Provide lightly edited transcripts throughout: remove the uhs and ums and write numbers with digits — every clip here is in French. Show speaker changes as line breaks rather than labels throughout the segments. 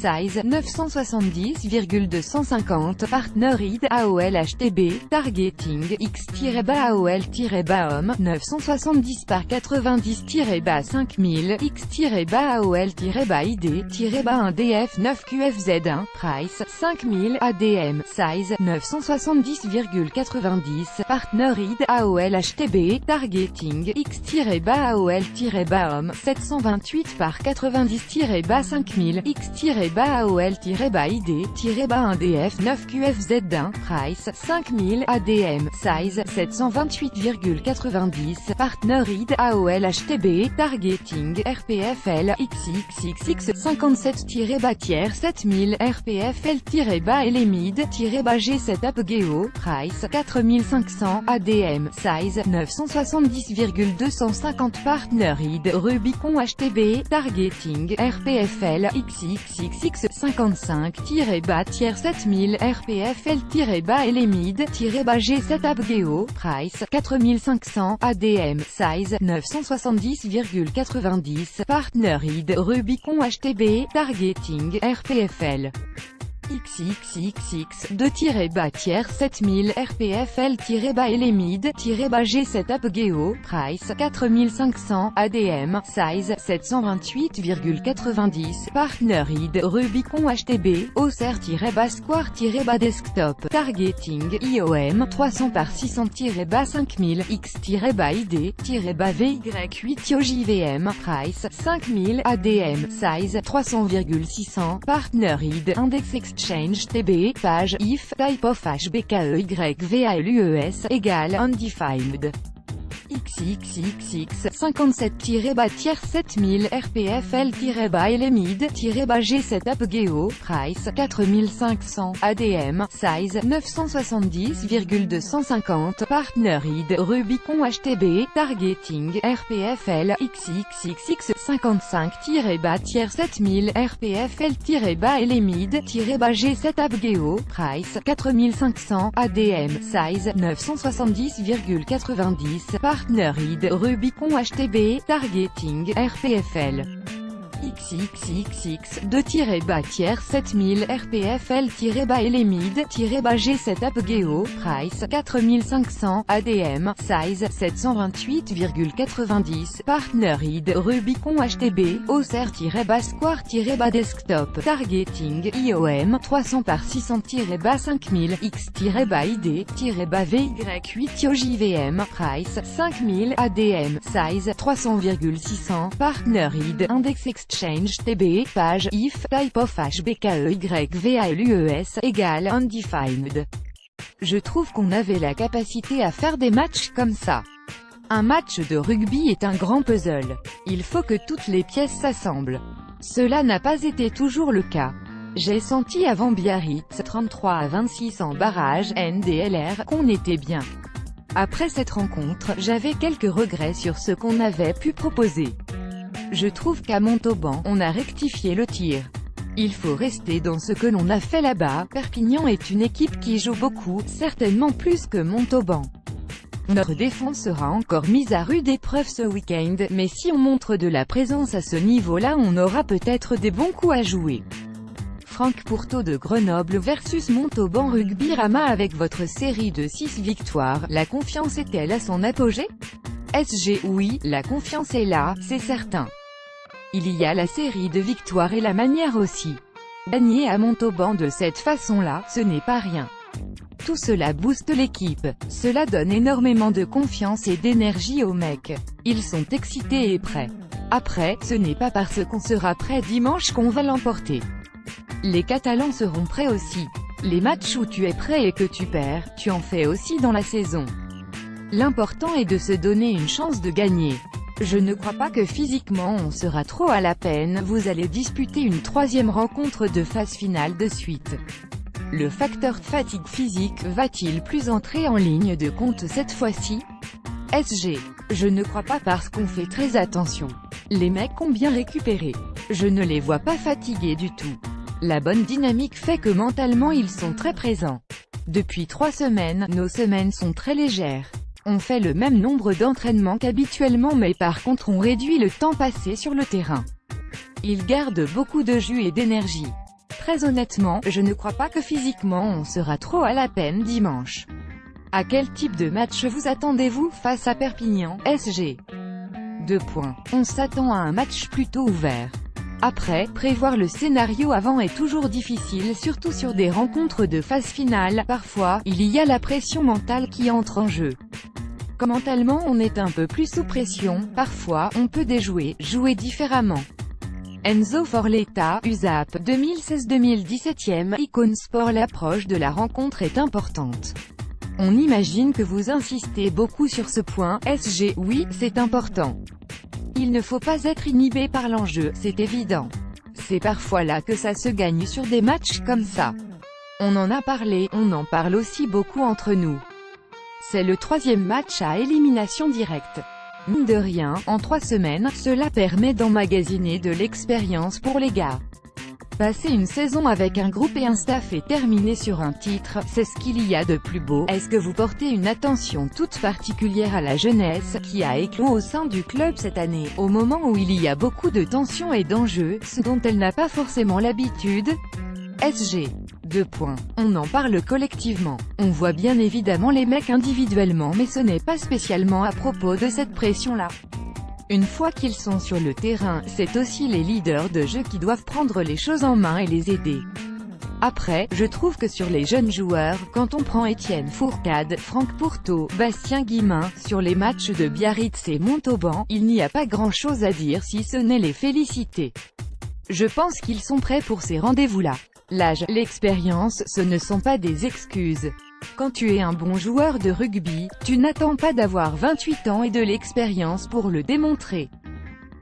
size 970,250 partner id AOL HTB targeting x-AOL-homme 970 par 90-5000 x-AOL-id-1df 9 QFZ1 price 5000 ADM size 970,90 partner id AOL HTB targeting x-AOL-homme 728 par 90-5000 x-AOL-id-1df 9 QFZ1 price 5000 ADM size 728,90 partner id AOL HTB targeting RPFL XXXX 57-tiers 7000 RPFL-LMID-G7 Apgeo price 4500 ADM size 970,250 partner id Rubicon HTB targeting RPFL XXXX 55-tiers 7000 RPFL-LMID-G7 Apgeo price 4500 ADM size 970,90 partner id Rubicon HTB targeting RPFL XXXX 2-tiers 7000 RPFL-LMID-G7 Apgeo price 4500 ADM size 728,90 partner id Rubicon HTB Auxerre-Square-Desktop targeting IOM 300 par 600-5000 X-ID-VY8 JVM price 5000 ADM size 300,600 partner id Index Exchange TB, page, if, type of HBKEYVALUES, égale, undefined. XXXX 57-tiers 7000 RPFL-LMID-G7 Apgeo price 4500 ADM size 970,250 partner id Rubicon HTB targeting RPFL XXXX 55-tiers 7000 RPFL-LMID-G7 Apgeo price 4500 ADM size 970,90 partner id Rubicon HTB targeting RPFL XXXX 2-tiers 7000 RPFL-LMID-G7 Apgeo price 4500 ADM size 728,90 partner id Rubicon HTB Auxerre-Square-Desktop targeting IOM 300 par 600-5000 X-ID-VY8 JVM price 5000 ADM size 300,600 partner id Index Exchange TB, page, if, type of HBKEYVALUES, égale, undefined. Je trouve qu'on avait la capacité à faire des matchs comme ça. Un match de rugby est un grand puzzle. Il faut que toutes les pièces s'assemblent. Cela n'a pas été toujours le cas. J'ai senti avant Biarritz 33-26 en barrage NDLR qu'on était bien. Après cette rencontre, j'avais quelques regrets sur ce qu'on avait pu proposer. Je trouve qu'à Montauban, on a rectifié le tir. Il faut rester dans ce que l'on a fait là-bas. Perpignan est une équipe qui joue beaucoup, certainement plus que Montauban. Notre défense sera encore mise à rude épreuve ce week-end, mais si on montre de la présence à ce niveau-là, on aura peut-être des bons coups à jouer. Franck Pourteau de Grenoble versus Montauban Rugby Rama avec votre série de 6 victoires, la confiance est-elle à son apogée? SG oui, la confiance est là, c'est certain. Il y a la série de victoires et la manière aussi. Gagner à Montauban de cette façon-là, ce n'est pas rien. Tout cela booste l'équipe. Cela donne énormément de confiance et d'énergie aux mecs. Ils sont excités et prêts. Après, ce n'est pas parce qu'on sera prêt dimanche qu'on va l'emporter. Les Catalans seront prêts aussi. Les matchs où tu es prêt et que tu perds, tu en fais aussi dans la saison. L'important est de se donner une chance de gagner. Je ne crois pas que physiquement on sera trop à la peine, vous allez disputer une 3e rencontre de phase finale de suite. Le facteur fatigue physique va-t-il plus entrer en ligne de compte cette fois-ci? SG. Je ne crois pas parce qu'on fait très attention. Les mecs ont bien récupéré. Je ne les vois pas fatigués du tout. La bonne dynamique fait que mentalement ils sont très présents. Depuis 3 semaines, nos semaines sont très légères. On fait le même nombre d'entraînements qu'habituellement mais par contre on réduit le temps passé sur le terrain. Ils gardent beaucoup de jus et d'énergie. Très honnêtement, je ne crois pas que physiquement on sera trop à la peine dimanche. À quel type de match vous attendez-vous face à Perpignan, SG? 2 points. On s'attend à un match plutôt ouvert. Après, prévoir le scénario avant est toujours difficile, surtout sur des rencontres de phase finale. Parfois, il y a la pression mentale qui entre en jeu. Quand mentalement on est un peu plus sous pression, parfois, on peut déjouer, jouer différemment. Enzo Forletta, USAP, 2016-2017, Icône Sport. L'approche de la rencontre est importante. On imagine que vous insistez beaucoup sur ce point, SG, oui, c'est important. Il ne faut pas être inhibé par l'enjeu, c'est évident. C'est parfois là que ça se gagne sur des matchs comme ça. On en a parlé, on en parle aussi beaucoup entre nous. C'est le 3e match à élimination directe. Mine de rien, en 3 semaines, cela permet d'emmagasiner de l'expérience pour les gars. Passer une saison avec un groupe et un staff et terminer sur un titre, c'est ce qu'il y a de plus beau. Est-ce que vous portez une attention toute particulière à la jeunesse, qui a éclos au sein du club cette année, au moment où il y a beaucoup de tensions et d'enjeux, ce dont elle n'a pas forcément l'habitude? SG. 2 points. On en parle collectivement. On voit bien évidemment les mecs individuellement, mais ce n'est pas spécialement à propos de cette pression-là. Une fois qu'ils sont sur le terrain, c'est aussi les leaders de jeu qui doivent prendre les choses en main et les aider. Après, je trouve que sur les jeunes joueurs, quand on prend Étienne Fourcade, Franck Pourteau, Bastien Guimain, sur les matchs de Biarritz et Montauban, il n'y a pas grand-chose à dire si ce n'est les féliciter. Je pense qu'ils sont prêts pour ces rendez-vous-là. L'âge, l'expérience, ce ne sont pas des excuses. Quand tu es un bon joueur de rugby, tu n'attends pas d'avoir 28 ans et de l'expérience pour le démontrer.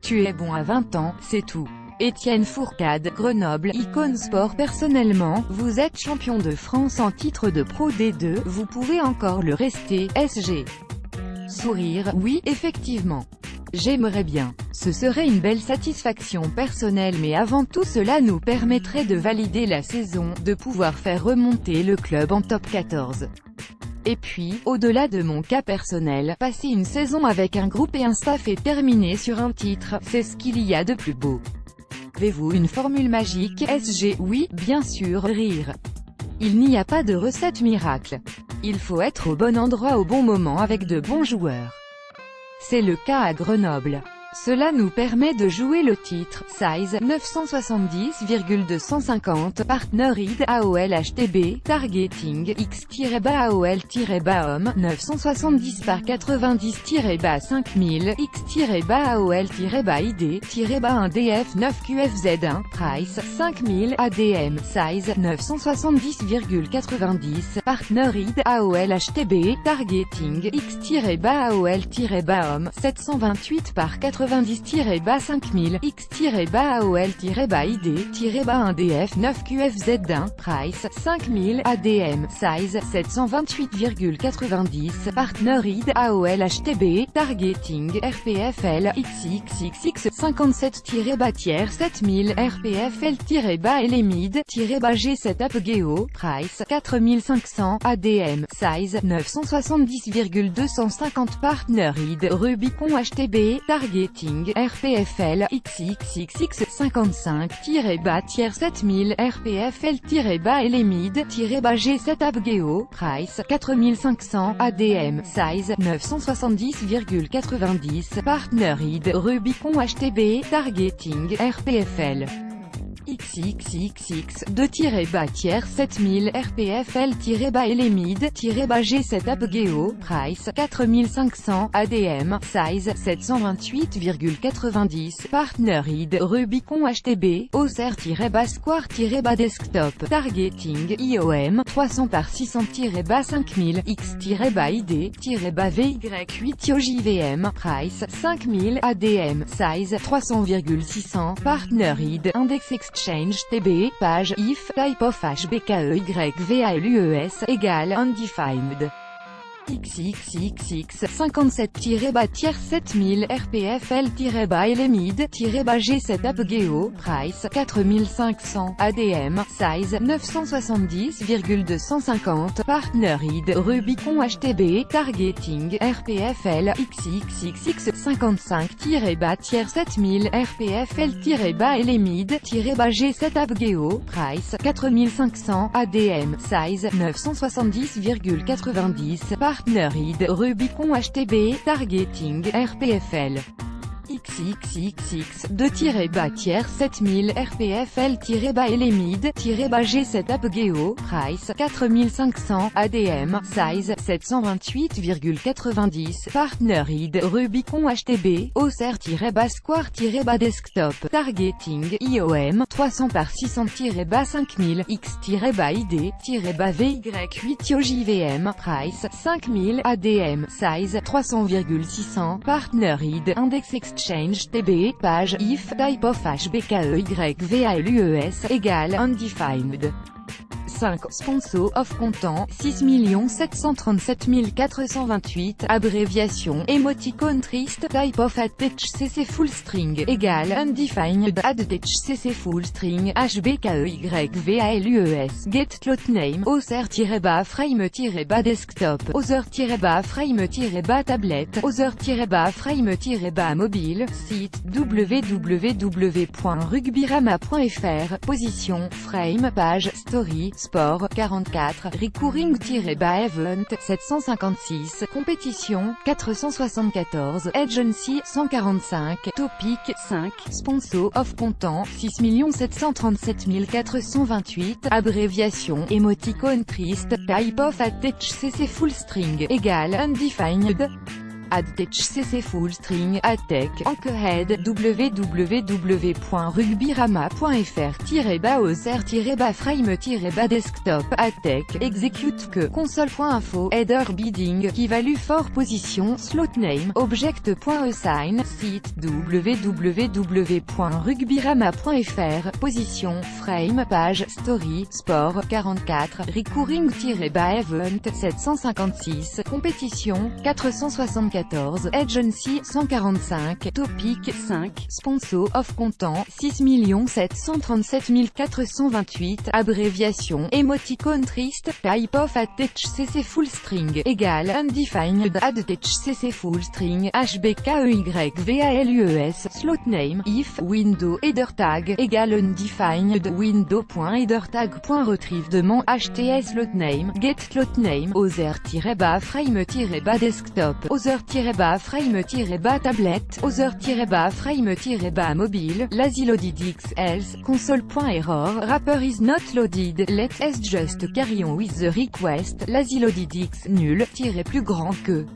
Tu es bon à 20 ans, c'est tout. Étienne Fourcade, Grenoble, Icône Sport. Personnellement, vous êtes champion de France en titre de Pro D2, vous pouvez encore le rester, SG. Sourire, oui, effectivement. J'aimerais bien. Ce serait une belle satisfaction personnelle, mais avant tout cela nous permettrait de valider la saison, de pouvoir faire remonter le club en top 14. Et puis, au-delà de mon cas personnel, passer une saison avec un groupe et un staff et terminer sur un titre, c'est ce qu'il y a de plus beau. Avez-vous une formule magique, SG? Oui, bien sûr, rire. Il n'y a pas de recette miracle. Il faut être au bon endroit au bon moment avec de bons joueurs. C'est le cas à Grenoble. Cela nous permet de jouer le titre. Size 970,250. Partner ID AOL HTB. Targeting X-AOL-homme 970 par 90-5000 X-AOL-ID-1DF 9QFZ1. Price 5000 ADM. Size 970,90. Partner ID AOL HTB. Targeting X-AOL-homme 728 par 90-5000 X-AOL-ID-1DF 9QFZ1. Price 5000 ADM. Size 728,90. Partner ID AOL HTB. Targeting RPFL XXXX 57-7000 RPFL-LMID-G7 Apogeo. Price 4500 ADM. Size 970,250. Partner ID Rubicon HTB. Targeting RPFL XXXX 55-7000 RPFL-LMID-G7 Apogeo. Price 4500 ADM. Size 970,90. Partner ID Rubicon HTB. Targeting RPFL XXXX 2-7000 RPFL-LMID-G7 Apogeo. Price 4500 ADM. Size 728,90. Partner ID Rubicon HTB. Auxerre-Square-Desktop. Targeting IOM 300 par 600-5000 X-VY-VY8 JVM. Price 5000 ADM. Size 300,600. Partner ID Index Exchange TB. Page if type of HBKEYVALUES égale undefined. XXXX 57-7000 RPFL-LMID-G7 Apogeo, Price 4500, ADM, Size 970,250, Partner ID, Rubicon HTB, Targeting, RPFL, XXXX 55-7000 RPFL-LMID-G7 Apogeo, Price 4500, ADM, Size 970,90, Partner ID, Rubicon HTB, Targeting, RPFL. XXXX 2-7000 RPFL-LMID-G7 Apogeo, Price 4500, ADM, Size 728,90, Partner ID, Rubicon HTB, Auxerre-Square-Desktop, Targeting, IOM, 300/600-5000, X-ID-VY8 JVM, Price 5000, ADM, Size 300,600, Partner ID, Index Exchange TB, page, if, type of HBKEYVALUES, égale, undefined. 5. Sponsor of content, 6 737 428, abréviation, emoticon triste, type of HCC full string, égale, undefined, HCC full string, HBKEYVALUES, get cloth name, Auxerre-frame-desktop, Auxerre-frame-tablet, Auxerre-frame-mobile, site, www.rugbyrama.fr, position, frame, page, story, sport, 44, recurring-event, 756, compétition, 474, agency, 145, topic, 5, sponsor of content, 6 737 428, abréviation, emoticon triste, type of HCC full string, égale, undefined. HCC full string, ATEC, Anchorhead, www.rugbyrama.fr-auxerre-frame-desktop, ATEC, execute que, console.info, header bidding, qui value for position, slot name, object.assign, site, www.rugbyrama.fr, position, frame, page, story, sport, 44, recurring-event, 756, compétition, 464, agency, 145, topic, 5, sponsor of content, 6 737 428, abréviation, emoticon triste, type of HCC full string, égale, undefined, HCC full string, HBKEYVALUES, slot name, if, window, header tag, égale undefined, window.headertag.retrieve demand, HTS slot name, get slot name, Auxerre-frame-desktop, Auxerre-frame-tablet, Auxerre-frame-mobile, lazy-loaded else, console.error, wrapper is not loaded, let's just carry on with the request, lazy-loaded nul, plus grand que.